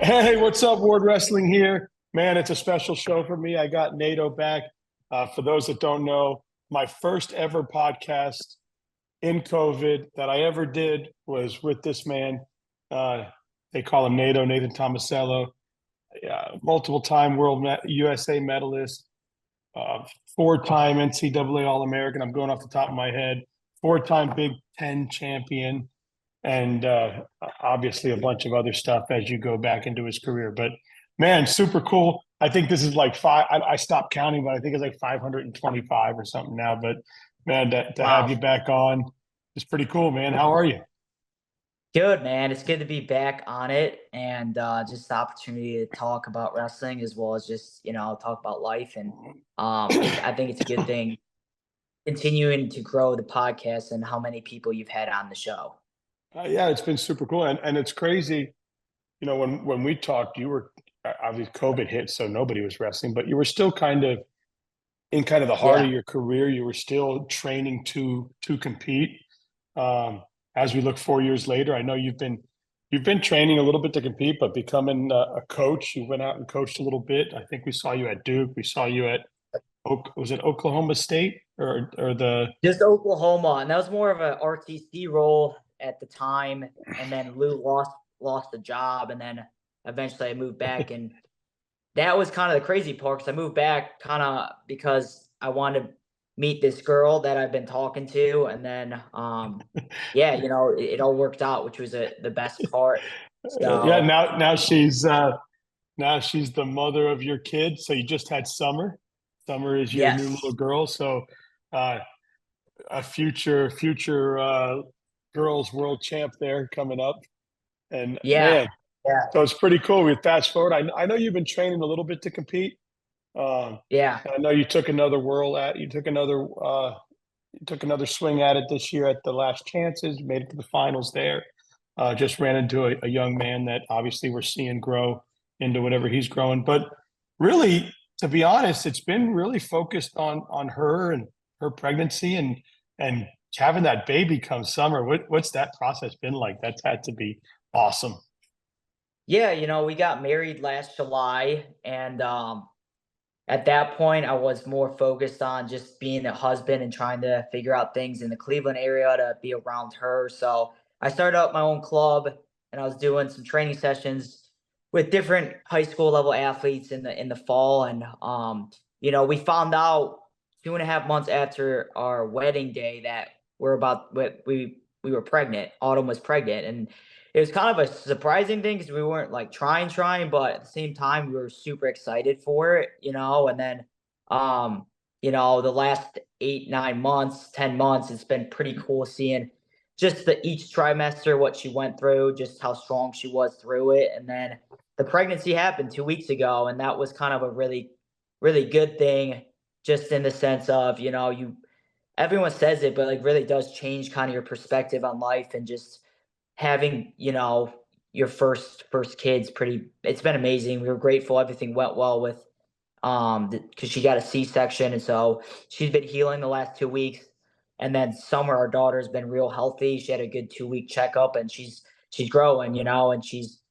Hey, what's up, Ward Wrestling here? Man, it's a special show for me. I got NATO back. For those that don't know, my first ever podcast in COVID that I ever did was with this man. They call him NATO, Nathan Tomasello, multiple-time USA medalist, four-time NCAA All-American. I'm going off the top of my head. Four-time Big Ten champion, and obviously a bunch of other stuff as you go back into his career. But man, super cool. I think this is like I stopped counting, but I think it's like 525 or something now. But man, to have you Wow. back on is pretty cool, man. How are you? Good, man. It's good to be back on it and just the opportunity to talk about wrestling as well as just, talk about life. And I think it's a good thing continuing to grow the podcast and how many people you've had on the show. Yeah, it's been super cool, and it's crazy. When we talked, you were obviously COVID hit, so nobody was wrestling, but you were still kind of in kind of the heart Yeah. of your career. You were still training to compete. As we look 4 years later, I know you've been training a little bit to compete, but becoming a coach, you went out and coached a little bit. I think we saw you at Duke. We saw you at was it Oklahoma State or the Just Oklahoma. And that was more of a RTC role at the time. And then Lou lost the job. And then eventually I moved back, and that was kind of the crazy part because I moved back kind of because I wanted to meet this girl that I've been talking to, and then yeah, it all worked out, which was the best part. yeah, So now she's the mother of your kid. So you just had Summer. Summer is your new yes, little girl. So uh, a future girls world champ there coming up. And yeah, man, yeah, so it's pretty cool. We fast forward. I know you've been training a little bit to compete. Um, yeah, I know you took another swing at it this year at the last chances. Made it to the finals there. Just ran into a young man that obviously we're seeing grow into whatever he's growing. But really, to be honest, it's been really focused on her and her pregnancy and having that baby come summer. What's that process been like? That's had to be awesome. yeah. We got married last July, and at that point, I was more focused on just being a husband and trying to figure out things in the Cleveland area to be around her. So I started up my own club, and I was doing some training sessions with different high school level athletes in the fall. And we found out 2.5 months after our wedding day that we were pregnant. Autumn was pregnant, and it was kind of a surprising thing because we weren't like trying, but at the same time we were super excited for it. And then, the last 8, 9 months, 10 months, it's been pretty cool seeing just each trimester what she went through, just how strong she was through it, and then the pregnancy happened 2 weeks ago, and that was kind of a really, really good thing, just in the sense of everyone says it, but like really does change kind of your perspective on life and just having, your first kid's it's been amazing. We were grateful everything went well with because she got a C-section, and so she's been healing the last 2 weeks. And then Summer, our daughter's been real healthy. She had a good 2-week checkup, and she's growing, and she's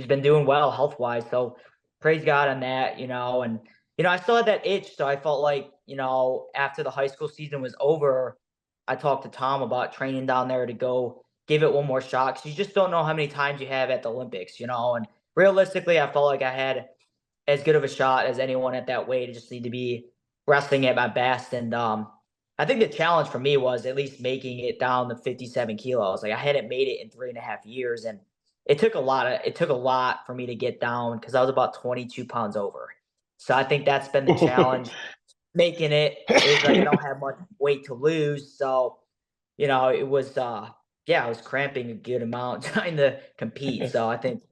been doing well health wise. So praise God on that, and I still had that itch. So I felt like, after the high school season was over, I talked to Tom about training down there to go give it one more shot, because you just don't know how many times you have at the Olympics. And realistically, I felt like I had as good of a shot as anyone at that weight. I just need to be wrestling at my best. And I think the challenge for me was at least making it down to 57 kilos. Like, I hadn't made it in 3.5 years, and it took a lot for me to get down because I was about 22 pounds over. So I think that's been the challenge. Making it is like I don't have much weight to lose. So, it was yeah, I was cramping a good amount trying to compete. So I think,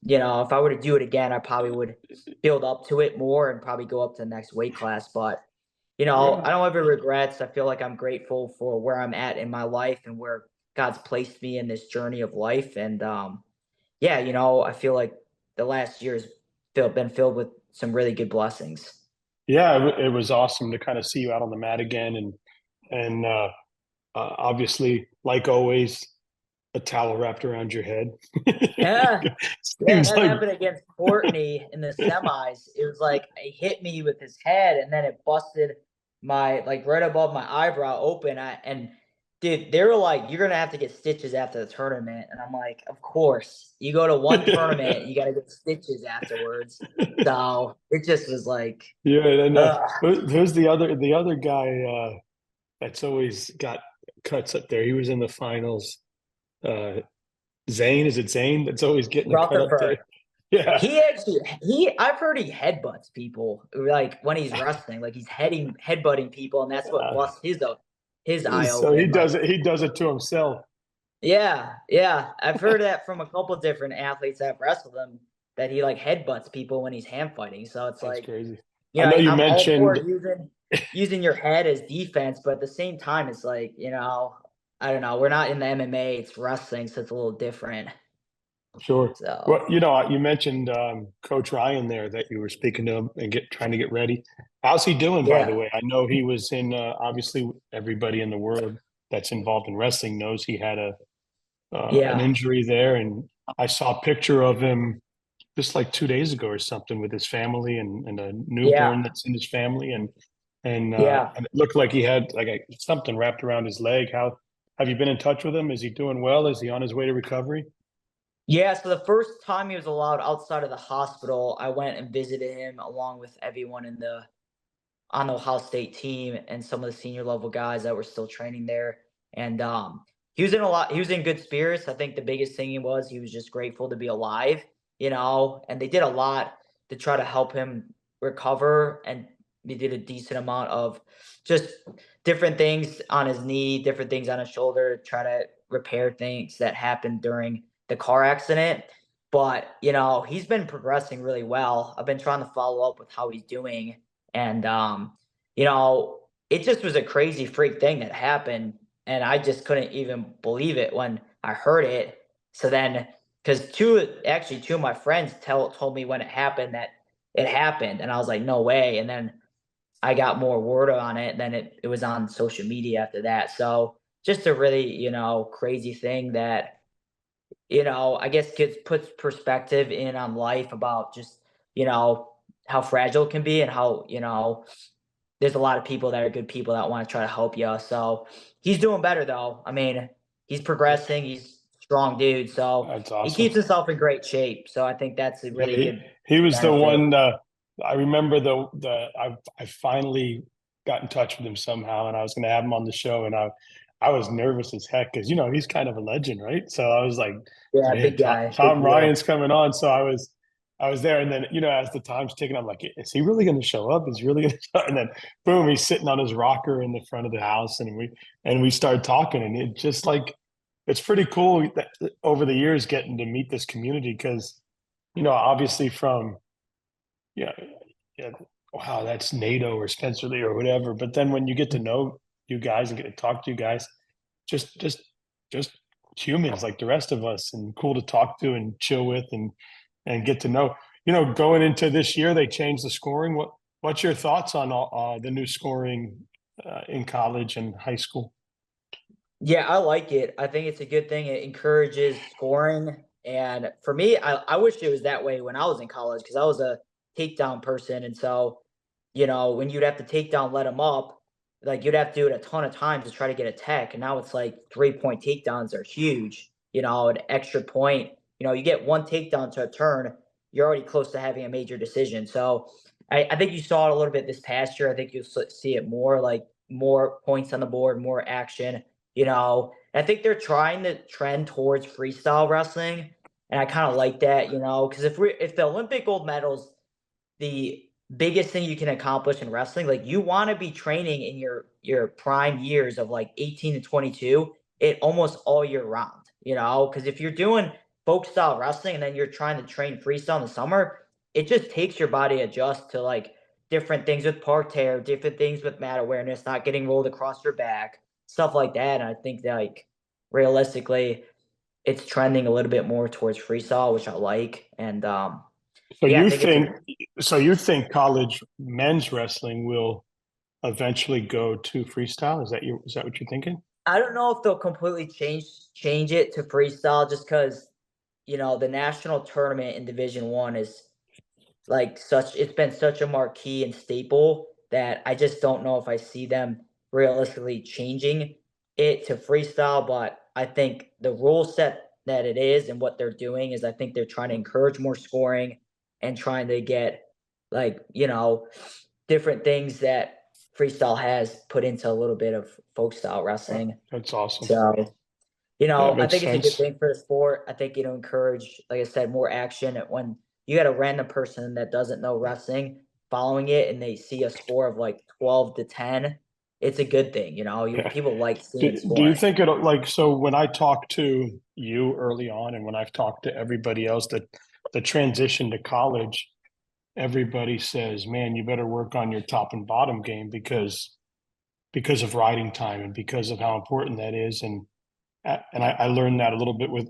if I were to do it again, I probably would build up to it more and probably go up to the next weight class. But, Yeah. I don't have any regrets. I feel like I'm grateful for where I'm at in my life and where God's placed me in this journey of life. And yeah, I feel like the last year's been filled with some really good blessings. Yeah, it was awesome to kind of see you out on the mat again, and obviously, like always, a towel wrapped around your head. Yeah. Yeah, Seems that like happened against Courtney in the semis. It was like he hit me with his head and then it busted my like right above my eyebrow open. And dude, they were like, "You're gonna have to get stitches after the tournament." And I'm like, "Of course. You go to one tournament, you gotta get stitches afterwards." So it just was like, yeah, and uh who's the other guy that's always got cuts up there? He was in the finals. Uh, Zane, is it Zane that's always getting a cut up there? Rutherford. Yeah. I've heard he headbutts people like when he's wrestling, like he's headbutting people, and that's what Uh, busts his eye so he open. does Like, it. He does it to himself. yeah, yeah. I've heard that from a couple different athletes that have wrestled him that he like headbutts people when he's hand fighting. So it's That's like, crazy. I know you I'm all for mentioned. using your head as defense, but at the same time, it's like, I don't know. We're not in the MMA, it's wrestling, so it's a little different. Sure. So Well, you mentioned Coach Ryan there that you were speaking to him and trying to get ready. How's he doing, by the yeah, way? I know he was in. Obviously, everybody in the world that's involved in wrestling knows he had an yeah, injury there, and I saw a picture of him just like 2 days ago or something with his family and a yeah, newborn that's in his family, yeah. and it looked like he had like something wrapped around his leg. How have you been in touch with him? Is he doing well? Is he on his way to recovery? Yeah, so the first time he was allowed outside of the hospital, I went and visited him along with everyone on the Ohio State team and some of the senior level guys that were still training there. And he was in good spirits. I think the biggest thing he was just grateful to be alive, and they did a lot to try to help him recover. And they did a decent amount of just different things on his knee, different things on his shoulder, try to repair things that happened during the car accident. But, he's been progressing really well. I've been trying to follow up with how he's doing. And, it just was a crazy freak thing that happened. And I just couldn't even believe it when I heard it. So then, because two of my friends told me when it happened that it happened. And I was like, no way. And then I got more word on it. Then it was on social media after that. So just a really, crazy thing that, I guess puts perspective in on life about just, how fragile it can be and how, there's a lot of people that are good people that want to try to help you. So he's doing better though. I mean, he's progressing. He's a strong dude. So That's he awesome. keeps himself in great shape. So I think that's a Yeah, really good he was the benefit. one. I remember I finally got in touch with him somehow, and I was going to have him on the show, and I was nervous as heck because he's kind of a legend, right? So I was like, Yeah, man, big guy, big Tom deal. Ryan's coming on, so I was there, and then as the time's ticking, I'm like, is he really going to show up? Is he really going to show up? And then boom, he's sitting on his rocker in the front of the house, and we started talking, and it just like it's pretty cool that over the years getting to meet this community because obviously from yeah, yeah, wow, that's NATO or Spencer Lee or whatever. But then when you get to know you guys and get to talk to you guys, just humans like the rest of us, and cool to talk to and chill with and get to know. Going into this year, they changed the scoring. What's your thoughts on the new scoring in college and high school? Yeah, I like it. I think it's a good thing. It encourages scoring. And for me, I wish it was that way when I was in college because I was a takedown person. And so, when you'd have to take down, let them up, like you'd have to do it a ton of times to try to get a tech. And now it's like 3-point takedowns are huge, an extra point. You get one takedown to a turn, you're already close to having a major decision. So I think you saw it a little bit this past year. I think you'll see it more like more points on the board, more action. I think they're trying to trend towards freestyle wrestling, and I kind of like that, because if the Olympic gold medals, the biggest thing you can accomplish in wrestling, like you want to be training in your prime years of like 18 to 22, it almost all year round, because if you're doing folk style wrestling and then you're trying to train freestyle in the summer, it just takes your body adjust to like different things with parterre, different things with mat awareness, not getting rolled across your back, stuff like that. And I think that, like realistically, it's trending a little bit more towards freestyle, which I like. And So yeah, I you think it's a think so you think college men's wrestling will eventually go to freestyle? Is that what you're thinking? I don't know if they'll completely change it to freestyle just because, the national tournament in Division One is it's been such a marquee and staple that I just don't know if I see them realistically changing it to freestyle. But I think the rule set that it is and what they're doing is I think they're trying to encourage more scoring and trying to get different things that freestyle has put into a little bit of folk style wrestling. That's awesome. So, That I makes think it's a good sense. thing for the sport. I think it'll encourage, like I said, more action when you got a random person that doesn't know wrestling following it and they see a score of like 12-10. It's a good thing, Yeah. people like seeing Do you scoring. think it'll so when I talked to you early on and when I've talked to everybody else that the transition to college, everybody says, man, you better work on your top and bottom game because of riding time and because of how important that is. And I learned that a little bit with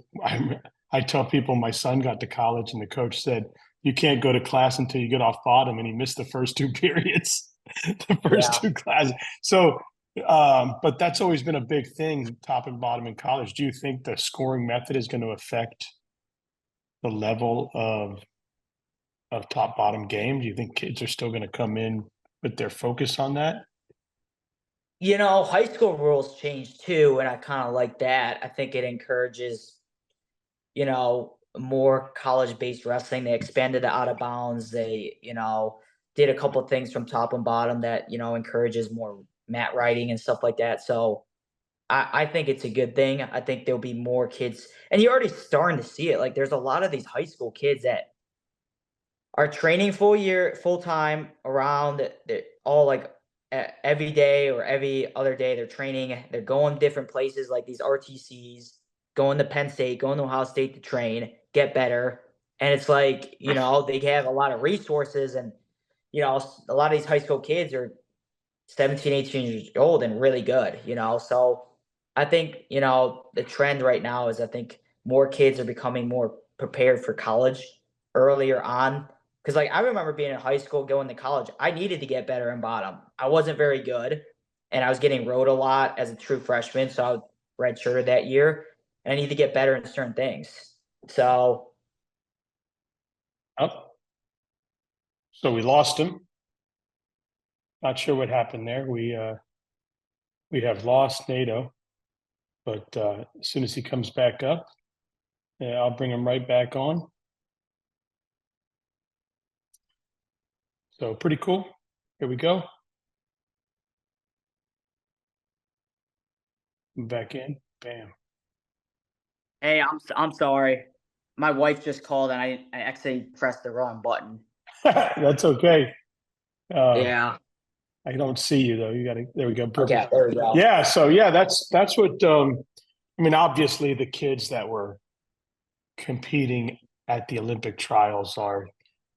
I tell people my son got to college and the coach said, you can't go to class until you get off bottom, and he missed the first two periods, the first Yeah. two classes. So but that's always been a big thing, top and bottom in college. Do you think the scoring method is going to affect the level of top bottom game? Do you think kids are still going to come in with their focus on that? High school rules changed too, and I kind of like that. I think it encourages, more college-based wrestling. They expanded the out of bounds. They, did a couple of things from top and bottom that, encourages more mat riding and stuff like that. So I think it's a good thing. I think there'll be more kids, and you're already starting to see it. Like there's a lot of these high school kids that are training full time around all like every day or every other day. They're training. They're going different places like these RTCs, going to Penn State, going to Ohio State to train, get better. And it's like, they have a lot of resources and, a lot of these high school kids are 17, 18 years old and really good, So I think, the trend right now is I think more kids are becoming more prepared for college earlier on. Cause like I remember being in high school, going to college, I needed to get better in bottom. I wasn't very good and I was getting rode a lot as a true freshman. So I was redshirted that year and I need to get better in certain things. So Oh, so we lost him. Not sure what happened there. We have lost NATO, but as soon as he comes back up, yeah, I'll bring him right back on. So pretty cool. Here we go. Back in. Bam. hey, I'm sorry. My wife just called and I actually pressed the wrong button. That's okay. Yeah. I don't see you though. You got to. There we go. Okay, Perfect. there we go. Yeah. So yeah, that's what. I mean, obviously, the kids that were competing at the Olympic trials are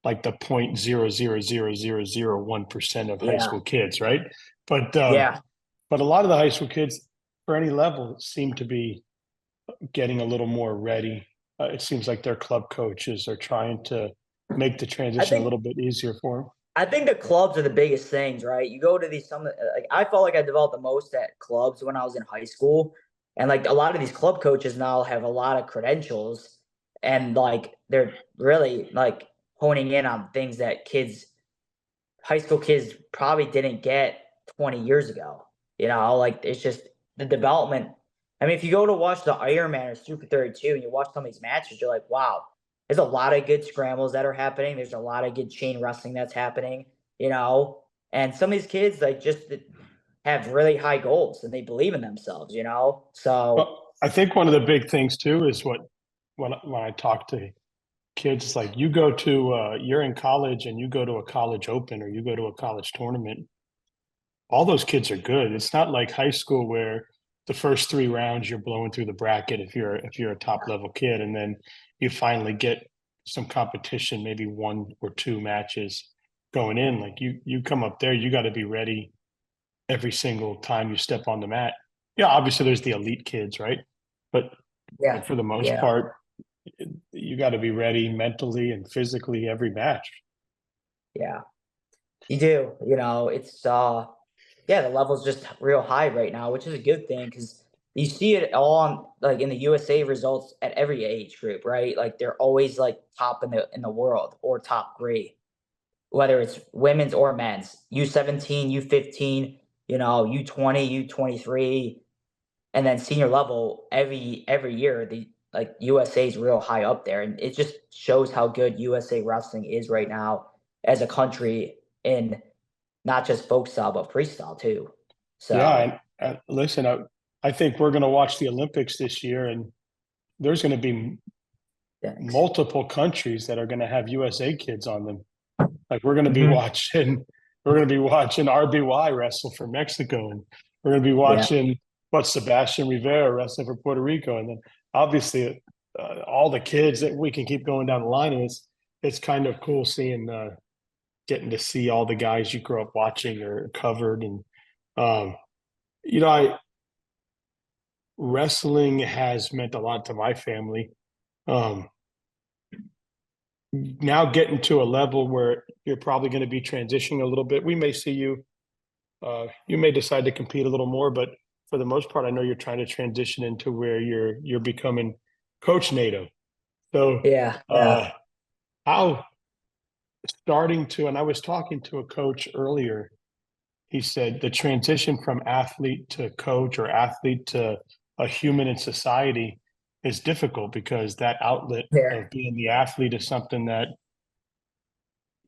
like the 0.0000001% of high Yeah. school kids, right? But Yeah. but a lot of the high school kids for any level seem to be getting a little more ready. It seems like their club coaches are trying to make the I transition a think little bit easier for them. I think the clubs are the biggest things, right? You go to these like I felt like I developed the most at clubs when I was in high school. And like a lot of these club coaches now have a lot of credentials and like they're really like honing in on things that high school kids probably didn't get 20 years ago. Like it's just the development. I mean, if you go to watch the Ironman or Super 32 and you watch some of these matches, you're like, wow, there's a lot of good scrambles that are happening. There's a lot of good chain wrestling that's happening, and some of these kids like just have really high goals and they believe in themselves. So Well, I think one of the big things too is when I talk to kids, like you go to you're in college and you go to a college open or you go to a college tournament, all those kids are good. It's not like high school where the first three rounds you're blowing through the bracket if you're a top level kid, and then you finally get some competition, maybe one or two matches going in. Like you come up there, you got to be ready every single time you step on the mat. Yeah, obviously there's the elite kids, right? But yeah, for the most yeah, part, you got to be ready mentally and physically every match. yeah. You do. It's yeah, the level's just real high right now, which is a good thing because you see it all on, like, in the USA results at every age group, right? Like, they're always like top in the world or top 3, whether it's women's or men's. U17, U15, U20, U23, and then senior level every year. The like USA is real high up there, and it just shows how good USA wrestling is right now as a country in not just folk style but freestyle too. So Yeah, and listen, I think we're going to watch the Olympics this year, and there's going to be thanks. multiple countries that are going to have USA kids on them. Like we're going to be Mhm. watching, we're going to be watching RBY wrestle for Mexico, and we're going to be Yeah, watching Sebastian Rivera wrestling for Puerto Rico, and then obviously all the kids that we can keep going down the line. And it's kind of cool seeing getting to see all the guys you grew up watching or covered, and um, I wrestling has meant a lot to my family. Um, Now getting to a level where you're probably going to be transitioning a little bit. We may see you. You may decide to compete a little more, but for the most part, I know you're trying to transition into where you're becoming Coach NATO. So, yeah, yeah, uh, how starting to, and I was talking to a coach earlier. He said the transition from athlete to coach or athlete to a human in society is difficult because that outlet yeah, of being the athlete is something that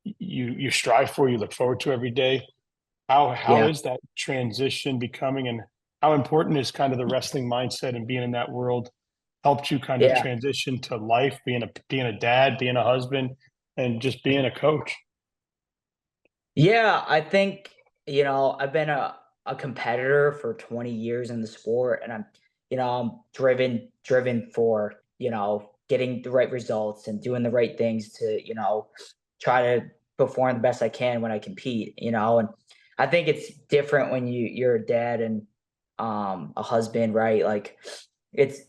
you strive for, you look forward to every day. How yeah, is that transition becoming, and how important is kind of the wrestling mindset and being in that world helped you kind of yeah. transition to life, being a dad, being a husband, and just being a coach? Yeah, I think, I've been a competitor for 20 years in the sport, and I'm driven for, getting the right results and doing the right things to, try to perform the best I can when I compete, and I think it's different when you're a dad and a husband, right? Like, it's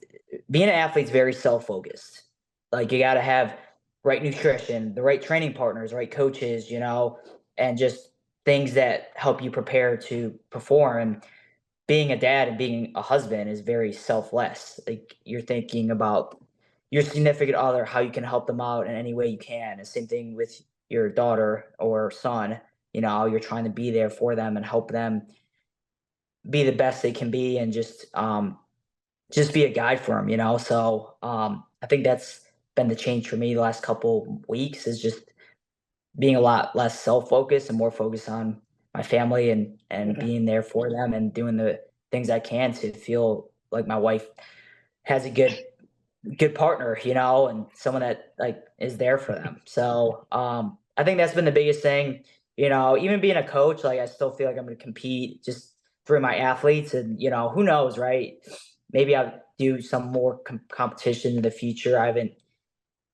being an athlete's very self-focused. Like, you got to have right nutrition, the right training partners, right coaches, and just things that help you prepare to perform. And being a dad and being a husband is very selfless. Like, you're thinking about your significant other, how you can help them out in any way you can. The same thing with your daughter or son. You're trying to be there for them and help them be the best they can be, and just be a guide for them. So I think that's been the change for me the last couple weeks, is just being a lot less self-focused and more focused on my family, and Yeah, being there for them and doing the things I can to feel like my wife has a good partner, and someone that, like, is there for them. So I think that's been the biggest thing. Even being a coach, like, I still feel like I'm going to compete just for my athletes, and who knows, right? Maybe I'll do some more competition in the future. I haven't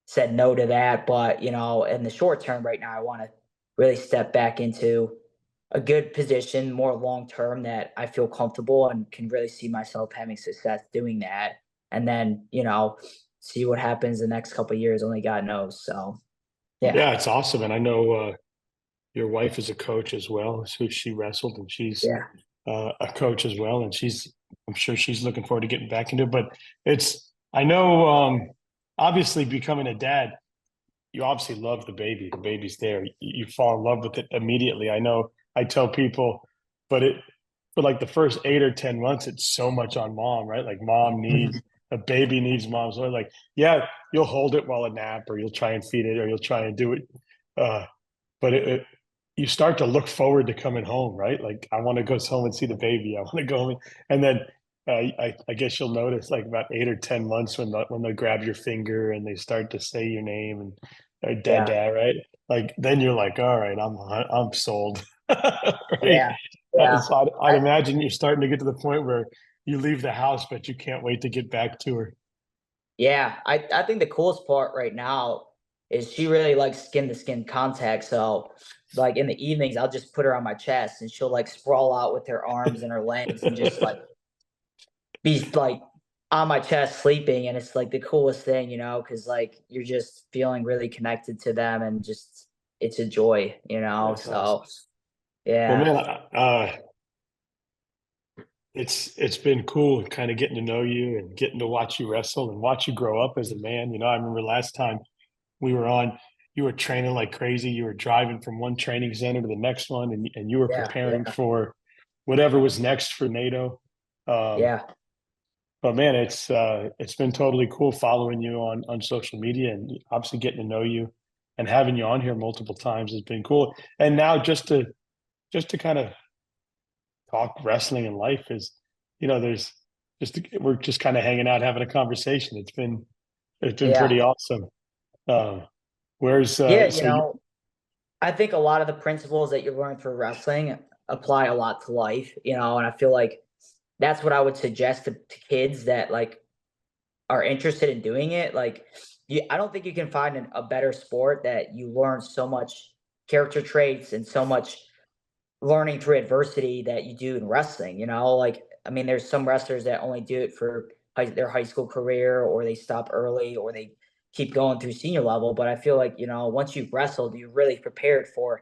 said no to that. But, in the short term right now, I want to really step back into a good position, more long term, that I feel comfortable and can really see myself having success doing that. And then, see what happens the next couple of years. Only God knows. So, yeah. yeah, it's awesome, and I know your wife is a coach as well. So she wrestled, and she's Yeah. a coach as well, and I'm sure she's looking forward to getting back into it. But I know, obviously becoming a dad, you obviously love the baby. The baby's there. You fall in love with it immediately. I know I tell people, but for like the first 8 or 10 months, it's so much on mom, right? Like mom Mhm. needs a baby needs mom. So like, yeah, you'll hold it while a nap, or you'll try and feed it, or you'll try and do it. Uh, but you start to look forward to coming home, right? Like I want to go home and see the baby. I want to go home, and then I guess you'll notice like about 8 or 10 months when they grab your finger and they start to say your name and Yeah. dad, right? Like then you're like, all right, I'm sold, right? Yeah. Yeah. So I'd imagine you're starting to get to the point where you leave the house, but you can't wait to get back to her. Yeah, I think the coolest part right now is she really likes skin to skin contact. So, like, in the evenings, I'll just put her on my chest and she'll, like, sprawl out with her arms and her legs and just, like, be, like, on my chest sleeping. And it's like the coolest thing, because, like, you're just feeling really connected to them, and just it's a joy. That's awesome. So Well, yeah. man, It's been cool kind of getting to know you and getting to watch you wrestle and watch you grow up as a man. I remember last time we were on, you were training like crazy. You were driving from one training center to the next one, and you were Yeah, preparing yeah, for whatever was next for NATO. Um, yeah, but man, it's been totally cool following you on social media and obviously getting to know you and having you on here multiple times has been cool. And now just to kind of talk wrestling and life is, there's we're just kind of hanging out, having a conversation. It's been yeah, pretty awesome. Um, where's yeah. so you, I think a lot of the principles that you learn through wrestling apply a lot to life, and I feel like that's what I would suggest to kids that like are interested in doing it. Like, I don't think you can find a better sport that you learn so much character traits and so much learning through adversity that you do in wrestling. Like, I mean, there's some wrestlers that only do it for their high school career, or they stop early, or they keep going through senior level. But I feel like, once you've wrestled, you're really prepared for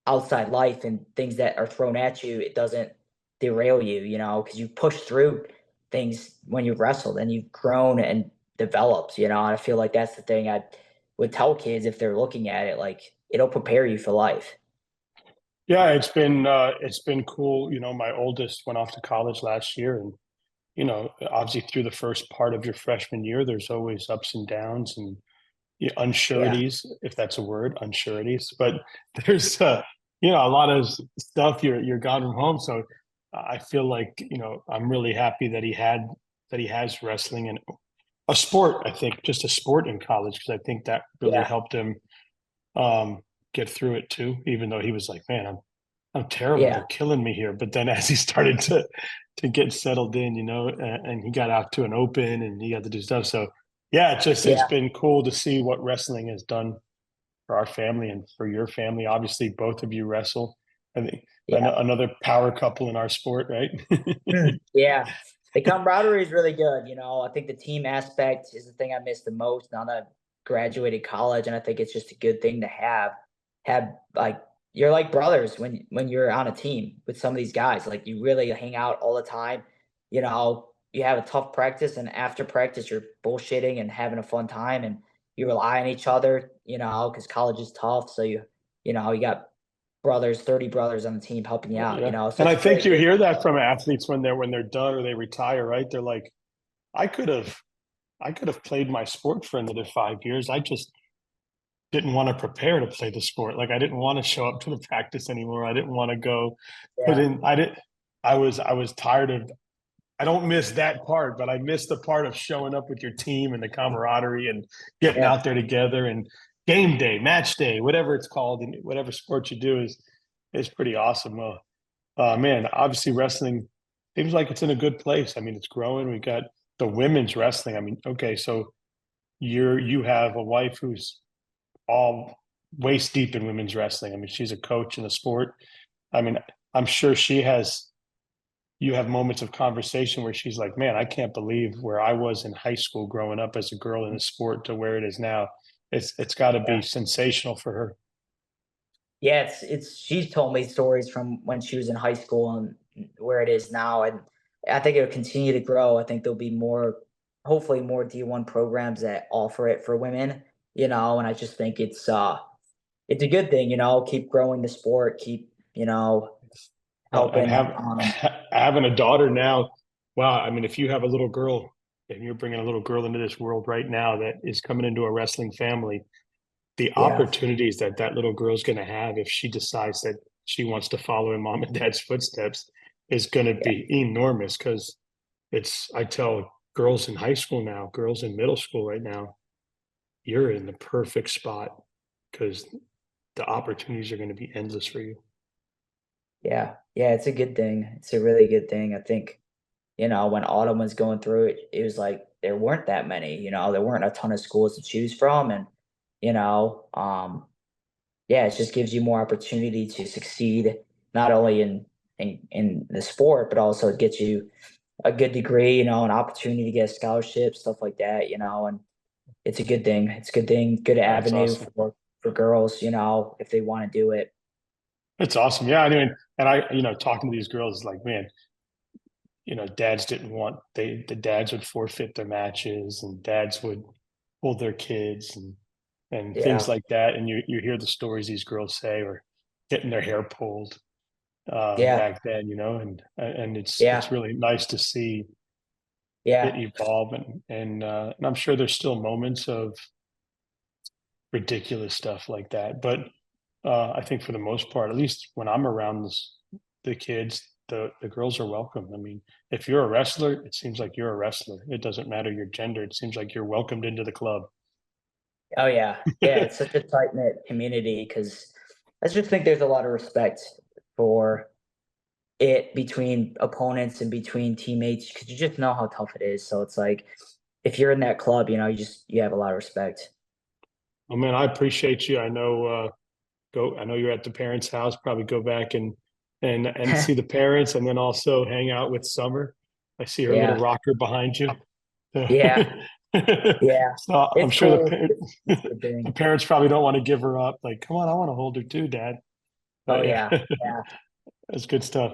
outside life and things that are thrown at you. It doesn't derail you, because you push through things when you've wrestled and you've grown and developed, and I feel like that's the thing I would tell kids if they're looking at it. Like, it'll prepare you for life. yeah, it's been cool. My oldest went off to college last year, and obviously through the first part of your freshman year, there's always ups and downs and Yeah. unsurities, if that's a word, unsurities. But there's a lot of stuff you're gone from home. So I feel like I'm really happy that he has wrestling and a sport. I think just a sport in college because I think that really Yeah. helped him um, get through it too. Even though he was like, man, I'm terrible. Yeah. They're killing me here. But then as he started to get settled in, and he got out to an open and he got to do stuff. So yeah, it's Yeah. been cool to see what wrestling has done for our family and for your family. Obviously, both of you wrestle. I think Yeah. another power couple in our sport, right? Yeah. The camaraderie is really good. I think the team aspect is the thing I miss the most now that I've graduated college. And I think it's just a good thing to have like, you're like brothers when you're on a team with some of these guys. Like, you really hang out all the time. You have a tough practice, and after practice you're bullshitting and having a fun time, and you rely on each other, because college is tough. So you got brothers, 30 brothers on the team helping you out, Yeah. so And it's I a really think you good. hear that from athletes when they're done or they retire, right? They're like, I could have I could have played my sport for another 5 years. I just didn't want to prepare to play the sport. Like I didn't want to show up to the practice anymore. I didn't want to go put Yeah, in. I didn't. I was tired of. I don't miss that part, but I miss the part of showing up with your team and the camaraderie and getting yeah, out there together and game day, match day, whatever it's called, and whatever sport you do is pretty awesome. Well, man, obviously wrestling seems like it's in a good place. I mean, it's growing. We got the women's wrestling. I mean, okay, so you have a wife who's all waist deep in women's wrestling. I mean, she's a coach in the sport. I mean, I'm sure you have moments of conversation where she's like, man, I can't believe where I was in high school growing up as a girl in the sport to where it is now. It's got to be yeah. sensational for her. Yeah, it's she's told me stories from when she was in high school and where it is now, and I think it'll continue to grow. I think there'll be more, hopefully more D1 programs that offer it for women, and I just think it's a good thing, keep growing the sport, keep, And helping having a daughter now, wow. I mean, if you have a little girl and you're bringing a little girl into this world right now that is coming into a wrestling family, the yeah, opportunities that that little girl's going to have if she decides that she wants to follow in mom and dad's footsteps is going to yeah, be enormous because I tell girls in high school now, girls in middle school right now, you're in the perfect spot because the opportunities are going to be endless for you. yeah, yeah, it's a good thing. It's a really good thing. I think, when Autumn was going through it, it was like there weren't that many, there weren't a ton of schools to choose from. And, you know, um, yeah, it just gives you more opportunity to succeed, not only in the sport, but also it gets you a good degree, an opportunity to get a scholarship, stuff like that, and it's a good thing. It's a good thing, good That's avenue awesome. for girls, if they want to do it. It's awesome. Yeah. I mean, and talking to these girls is like, man, dads didn't want the dads would forfeit their matches, and dads would hold their kids and things Yeah. like that. And you hear the stories these girls say, or getting their hair pulled Yeah. back then, and it's Yeah. really nice to see it Yeah. evolve. And I'm sure there's still moments of ridiculous stuff like that, but I think for the most part, at least when I'm around the kids, the girls are welcome. I mean, if you're a wrestler, it seems like you're a wrestler. It doesn't matter your gender. It seems like you're welcomed into the club. Oh yeah. Yeah. It's such a tight knit community because I just think there's a lot of respect for it between opponents and between teammates because you just know how tough it is. So it's like if you're in that club, you have a lot of respect. Oh man, I appreciate you. I know you're at the parents' house. Probably go back and see the parents, and then also hang out with Summer. I see her little Yeah. rocker behind you. Yeah. Yeah. So I'm It's sure cool. It's a good the thing. parents probably don't want to give her up. Like, come on, I want to hold her too, Dad. Oh But yeah, yeah. Yeah. that's good stuff.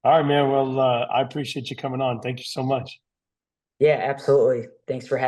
All right, man. Well, I appreciate you coming on. Thank you so much. Yeah, absolutely. Thanks for having